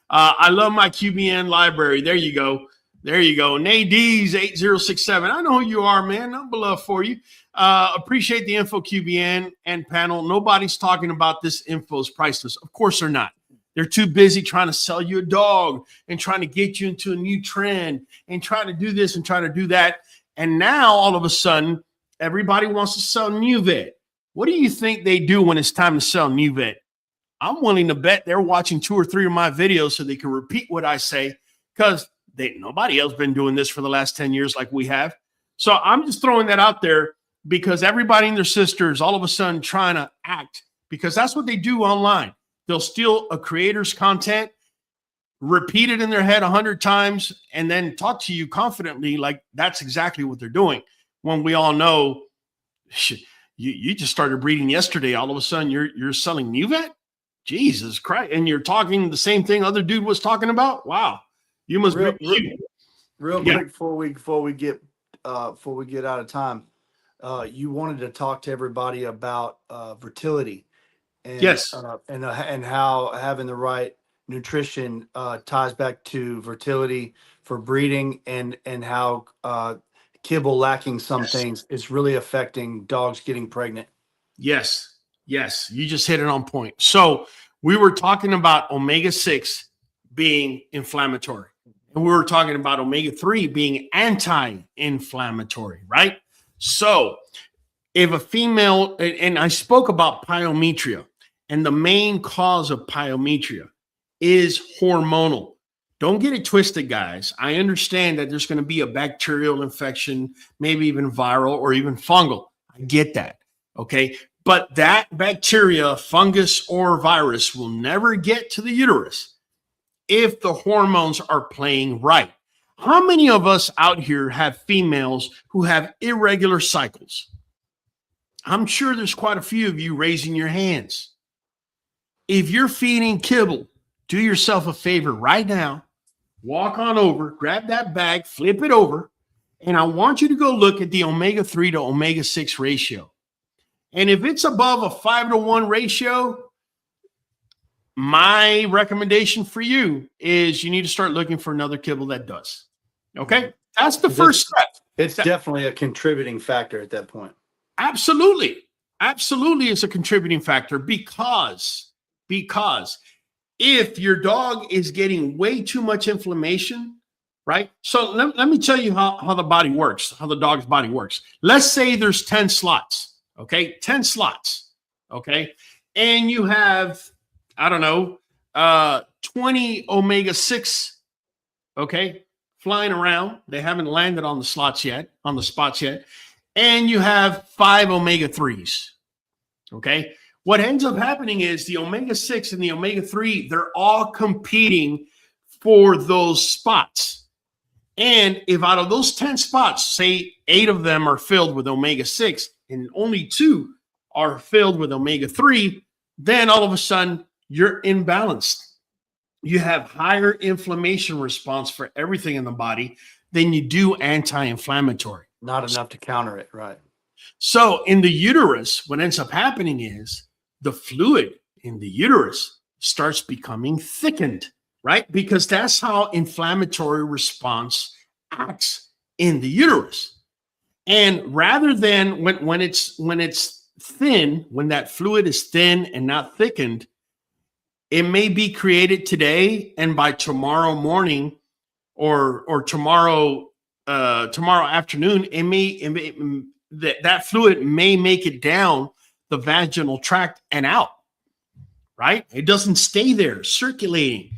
I love my QBN library. There you go. There you go. Nadies 8067. I know who you are, man. Number love for you. Appreciate the info, QBN and panel. Nobody's talking about this info is priceless. Of course they're not. They're too busy trying to sell you a dog and trying to get you into a new trend and trying to do this and trying to do that. And now all of a sudden, everybody wants to sell Nuvet. What do you think they do when it's time to sell Nuvet? I'm willing to bet they're watching 2 or 3 of my videos so they can repeat what I say, because nobody else been doing this for the last 10 years like we have. So I'm just throwing that out there because everybody and their sisters all of a sudden trying to act, because that's what they do online. They'll steal a creator's content, repeat it in their head 100 times, and then talk to you confidently like that's exactly what they're doing. When we all know, you just started breeding yesterday. All of a sudden you're selling Nuvet? Jesus Christ. And you're talking the same thing other dude was talking about? Wow. You must real yeah. Quick before we get out of time. You wanted to talk to everybody about fertility, and yes, and how having the right nutrition ties back to fertility for breeding, and how kibble lacking some things is really affecting dogs getting pregnant. Yes, you just hit it on point. So we were talking about omega-6 being inflammatory, and we were talking about omega-3 being anti-inflammatory, right? So if a female, and I spoke about pyometria, and the main cause of pyometria is hormonal. Don't get it twisted, guys. I understand that there's going to be a bacterial infection, maybe even viral or even fungal. I get that. Okay. But that bacteria, fungus, or virus will never get to the uterus if the hormones are playing right. How many of us out here have females who have irregular cycles? I'm sure there's quite a few of you raising your hands. If you're feeding kibble, do yourself a favor right now. Walk on over, grab that bag, flip it over, and I want you to go look at the omega-3 to omega-6 ratio. And if it's above a 5-to-1 ratio, my recommendation for you is you need to start looking for another kibble that does. Okay? That's the first step. It's definitely a contributing factor at that point. Absolutely. Absolutely is a contributing factor because if your dog is getting way too much inflammation, right? So let me tell you how the body works, how the dog's body works. Let's say there's 10 slots, okay? 10 slots, okay? And you have, I don't know, 20 omega-6, okay, flying around. They haven't landed on the spots yet. And you have 5 omega-3s, okay? What ends up happening is the omega-6 and the omega-3, they're all competing for those spots. And if out of those 10 spots, say 8 of them are filled with omega-6 and only 2 are filled with omega-3, then all of a sudden you're imbalanced. You have higher inflammation response for everything in the body than you do anti-inflammatory. Not enough to counter it, right? So in the uterus, what ends up happening is the fluid in the uterus starts becoming thickened, right? Because that's how inflammatory response acts in the uterus. And rather than when it's thin, when that fluid is thin and not thickened, it may be created today, and by tomorrow morning or tomorrow afternoon, that fluid may make it down the vaginal tract and out, right? It doesn't stay there circulating,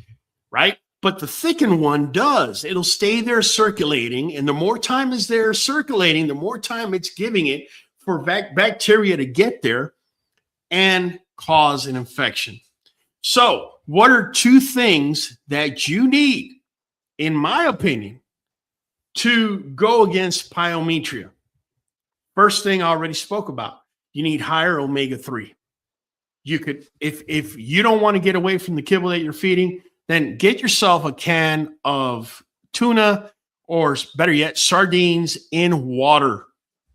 right? But the thickened one does. It'll stay there circulating, and the more time is there circulating, the more time it's giving it for bacteria to get there and cause an infection. So, what are 2 things that you need, in my opinion, to go against pyometria? First thing I already spoke about, you need higher omega-3. You could, if you don't want to get away from the kibble that you're feeding, then get yourself a can of tuna, or better yet, sardines in water,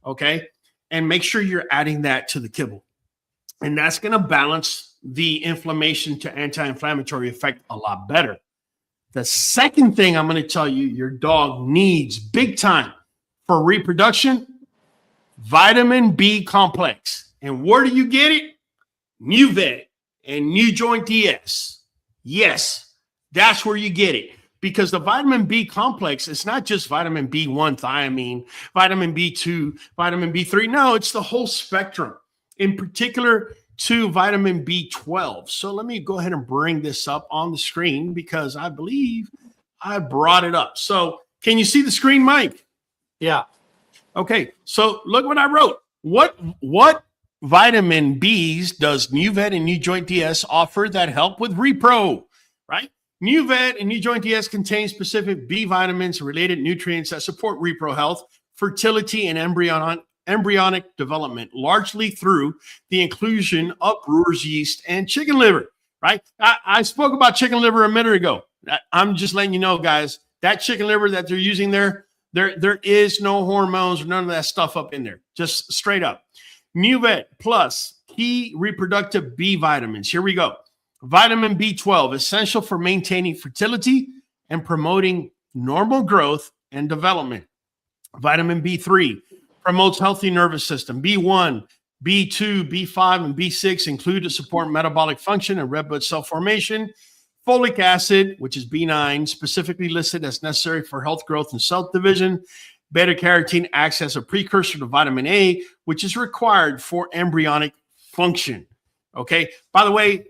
okay? And make sure you're adding that to the kibble. And that's going to balance the inflammation to anti-inflammatory effect a lot better. The second thing I'm going to tell you your dog needs big time for reproduction, vitamin B complex. And where do you get it? Nuvet NuJoint DS. Yes, that's where you get it. Because the vitamin B complex is not just vitamin B1 thiamine, vitamin B2, vitamin B3. No, it's the whole spectrum. In particular, to vitamin B12. So let me go ahead and bring this up on the screen because I believe I brought it up. So can you see the screen, Mike? Yeah. Okay. So look what I wrote. What vitamin Bs does Nuvet and NuJoint DS offer that help with repro, right? Nuvet and NuJoint DS contains specific B vitamins and related nutrients that support repro health, fertility, and embryonic development, largely through the inclusion of brewer's yeast and chicken liver, right? I spoke about chicken liver a minute ago. I'm just letting you know, guys, that chicken liver that they're using there is no hormones or none of that stuff up in there, just straight up. Nuvet plus key reproductive B vitamins. Here we go. Vitamin B12, essential for maintaining fertility and promoting normal growth and development. Vitamin B3 promotes healthy nervous system. B1, B2, B5, and B6 include to support metabolic function and red blood cell formation. Folic acid, which is B9, specifically listed as necessary for health growth and cell division. Beta-carotene acts as a precursor to vitamin A, which is required for embryonic function. Okay. By the way,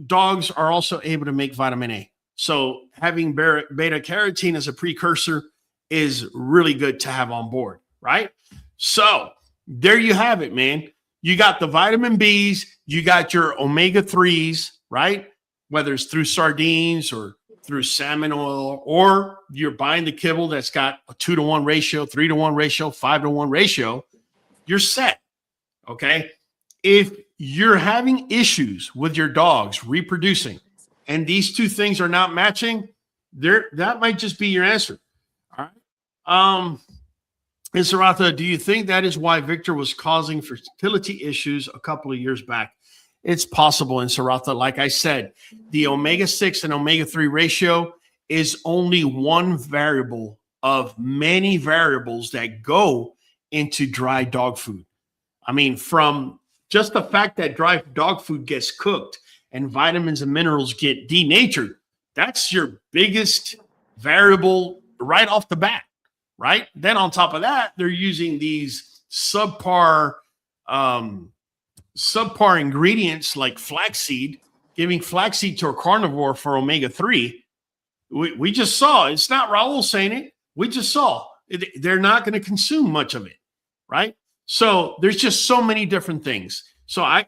dogs are also able to make vitamin A. So having beta-carotene as a precursor is really good to have on board, right? So there you have it, man. You got the vitamin Bs, you got your omega-3s, right? Whether it's through sardines or through salmon oil, or you're buying the kibble that's got a 2-to-1 ratio, 3-to-1 ratio, 5-to-1 ratio, you're set, okay? If you're having issues with your dogs reproducing and these 2 things are not matching, that might just be your answer, all right? And Saratha, do you think that is why Victor was causing fertility issues a couple of years back? It's possible in Saratha. Like I said, the omega-6 and omega-3 ratio is only one variable of many variables that go into dry dog food. I mean, from just the fact that dry dog food gets cooked and vitamins and minerals get denatured, that's your biggest variable right off the bat, right? Then on top of that, they're using these subpar ingredients like flaxseed, giving flaxseed to a carnivore for omega-3. We just saw, it's not Raul saying it, we just saw they're not going to consume much of it, right? So there's just so many different things. So I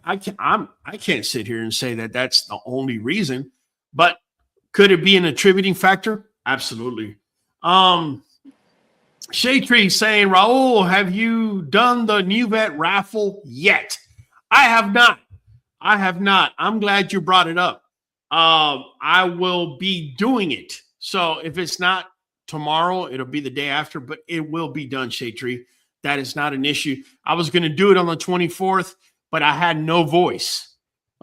can't sit here and say that that's the only reason, but could it be an attributing factor? Absolutely. Shade Tree saying, Raul, have you done the Nuvet raffle yet? I have not. I'm glad you brought it up. I will be doing it. So if it's not tomorrow, it'll be the day after, but it will be done, Shade Tree. That is not an issue. I was going to do it on the 24th, but I had no voice.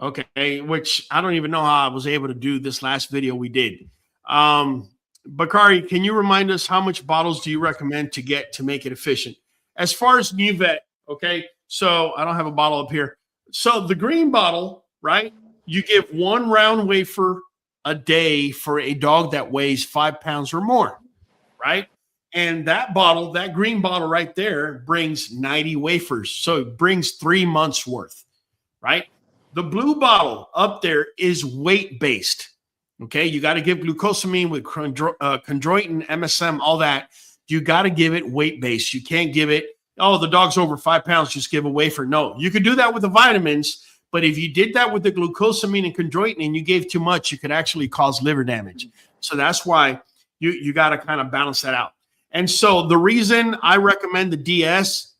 Okay, which I don't even know how I was able to do this last video we did. Bakari, can you remind us how much bottles do you recommend to get to make it efficient? As far as Nuvet, okay, so I don't have a bottle up here. So the green bottle, right? You give 1 round wafer a day for a dog that weighs 5 pounds or more, right? And that bottle, that green bottle right there, brings 90 wafers. So it brings 3 months worth, right? The blue bottle up there is weight-based. Okay, you got to give glucosamine with chondroitin, MSM, all that. You got to give it weight-based. You can't give it, oh, the dog's over 5 pounds, just give a wafer. No, you could do that with the vitamins, but if you did that with the glucosamine and chondroitin and you gave too much, you could actually cause liver damage. So that's why you got to kind of balance that out. And so the reason I recommend the DS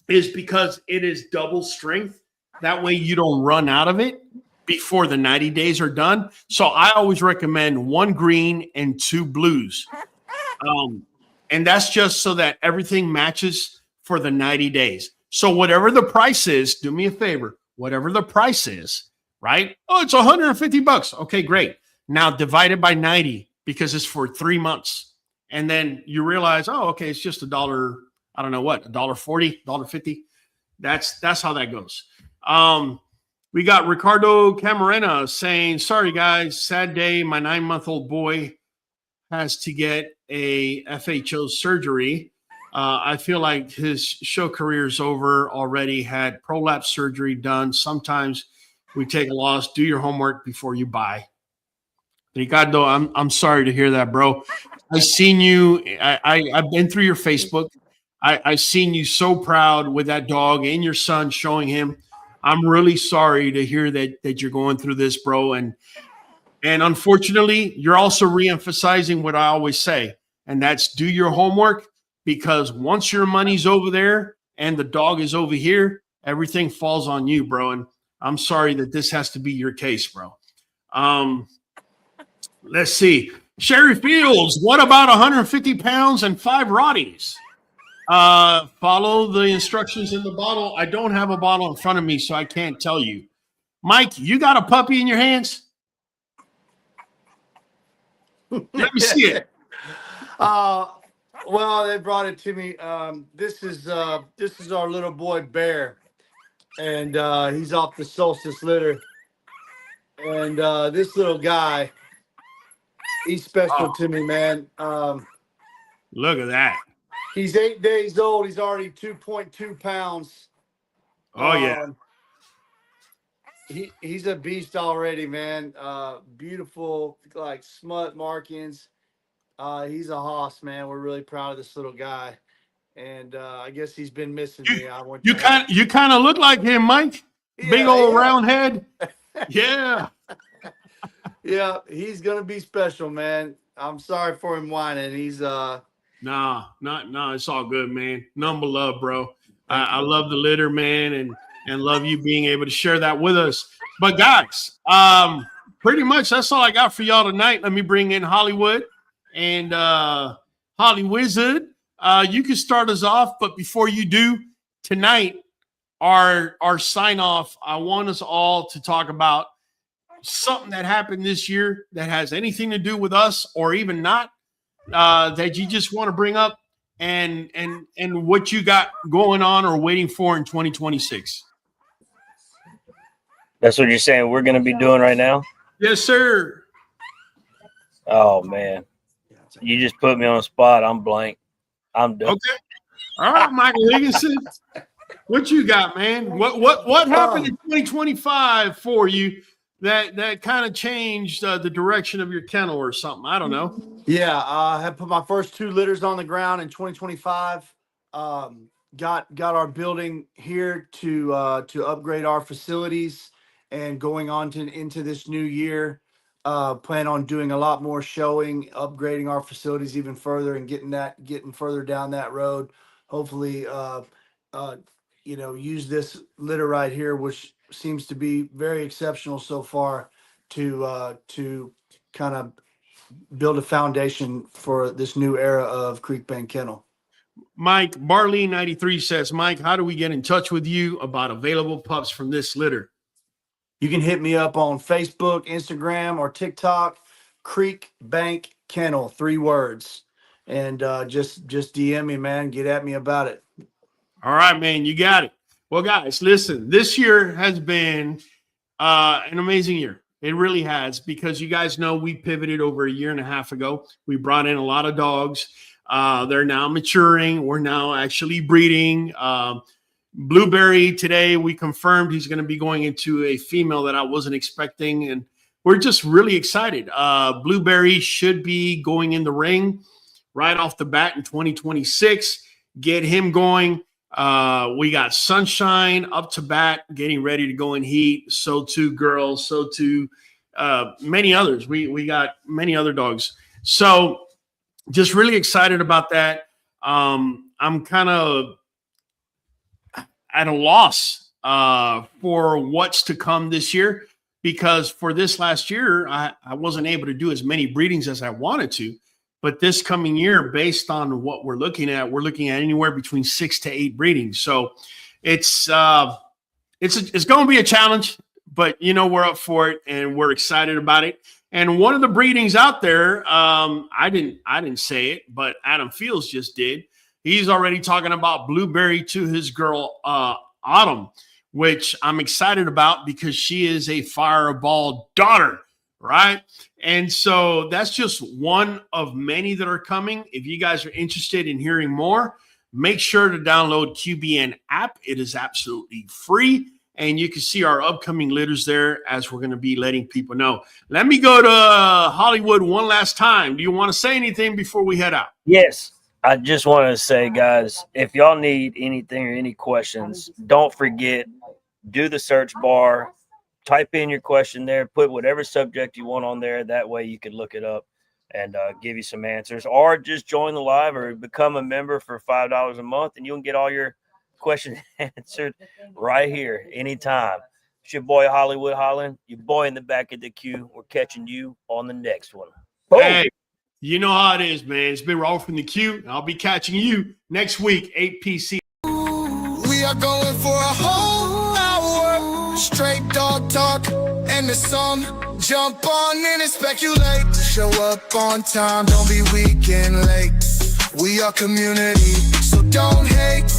is because it is double strength. That way you don't run out of it before the 90 days are done. So I always recommend 1 green and 2 blues. And that's just so that everything matches for the 90 days. So whatever the price is, do me a favor, whatever the price is, right? Oh, it's $150. Okay, great. Now divide it by 90 because it's for 3 months. And then you realize, oh, okay, it's just $1, I don't know what, $1.40, $1.50. That's how that goes. We got Ricardo Camarena saying, sorry, guys, sad day. My 9-month-old boy has to get a FHO surgery. I feel like his show career is over already, had prolapse surgery done. Sometimes we take a loss. Do your homework before you buy. Ricardo, I'm sorry to hear that, bro. I've seen you. I've been through your Facebook. I've seen you so proud with that dog and your son showing him. I'm really sorry to hear that you're going through this, bro. And unfortunately, you're also reemphasizing what I always say, and that's do your homework, because once your money's over there and the dog is over here, everything falls on you, bro. And I'm sorry that this has to be your case, bro. Let's see. Sherry Fields, what about 150 pounds and 5 Rotties? Follow the instructions in the bottle. I don't have a bottle in front of me, so I can't tell you. Mike, you got a puppy in your hands? Let me see it. Well, they brought it to me. This is our little boy Bear, and he's off the Solstice litter. And this little guy, he's special to me, man. Look at that. He's 8 days old. He's already 2.2 pounds. Oh, yeah. He's a beast already, man. Beautiful, like smut markings. He's a hoss, man. We're really proud of this little guy. And I guess he's been missing me. You kind of look like him, Mike. Yeah, big old round head. Yeah. Yeah, he's gonna be special, man. I'm sorry for him whining. He's No, it's all good, man. Number love, bro. I love the litter, man, and love you being able to share that with us. But guys, pretty much that's all I got for y'all tonight. Let me bring in Hollywood and Holly Wizard. you can start us off. But before you do, tonight, our sign off, I want us all to talk about something that happened this year that has anything to do with us or even not, that you just want to bring up, and what you got going on or waiting for in 2026. That's what you're saying we're going to be doing right now? Yes, sir. Oh, man. You just put me on the spot. I'm blank. I'm done. Okay. All right, Michael Higginson. What you got, man? What happened in 2025 for you that kind of changed the direction of your kennel or something? I don't know. Yeah, I had put my first 2 litters on the ground in 2025. Got our building here to upgrade our facilities, and going on into this new year, plan on doing a lot more showing, upgrading our facilities even further, and getting further down that road. Hopefully, use this litter right here, which seems to be very exceptional so far, to kind of build a foundation for this new era of Creek Bend Kennel. Mike Barley 93 says, Mike, how do we get in touch with you about available pups from this litter? You can hit me up on Facebook, Instagram, or TikTok, Creek Bank Kennel, 3 words. And just DM me, man. Get at me about it. All right, man, you got it. Well, guys, listen, this year has been an amazing year. It really has, because you guys know we pivoted over a year and a half ago. We brought in a lot of dogs. They're now maturing. We're now actually breeding. Blueberry today, we confirmed he's going to be going into a female that I wasn't expecting, and we're just really excited. Blueberry should be going in the ring right off the bat in 2026. Get him going. We got Sunshine up to bat, getting ready to go in heat. So too girls, so too many others. We got many other dogs. So just really excited about that. I'm kind of at a loss for what's to come this year, because for this last year, I wasn't able to do as many breedings as I wanted to. But this coming year, based on what we're looking at anywhere between 6 to 8 breedings. So it's going to be a challenge, but we're up for it and we're excited about it. And one of the breedings out there, I didn't say it, but Adam Fields just did. He's already talking about Blueberry to his girl Autumn, which I'm excited about because she is a fireball daughter, right? And so that's just one of many that are coming. If you guys are interested in hearing more, make sure to download QBN app. It is absolutely free, and you can see our upcoming litters there as we're going to be letting people know. Let me go to Hollywood one last time. Do you want to say anything before we head out? Yes. I just want to say, guys, if y'all need anything or any questions, don't forget, do the search bar, type in your question there, put whatever subject you want on there. That way you can look it up and give you some answers, or just join the live or become a member for $5 a month, and you can get all your questions answered right here anytime. It's your boy Hollywood Holland, your boy in the back of the queue. We're catching you on the next one. Boom. Hey, you know how it is, man. It's been Raul from the queue. I'll be catching you next week, 8 PC. We are going for a whole hour, straight dog talk and the song. Jump on in and speculate. Show up on time, don't be weak and late. We are community, so don't hate.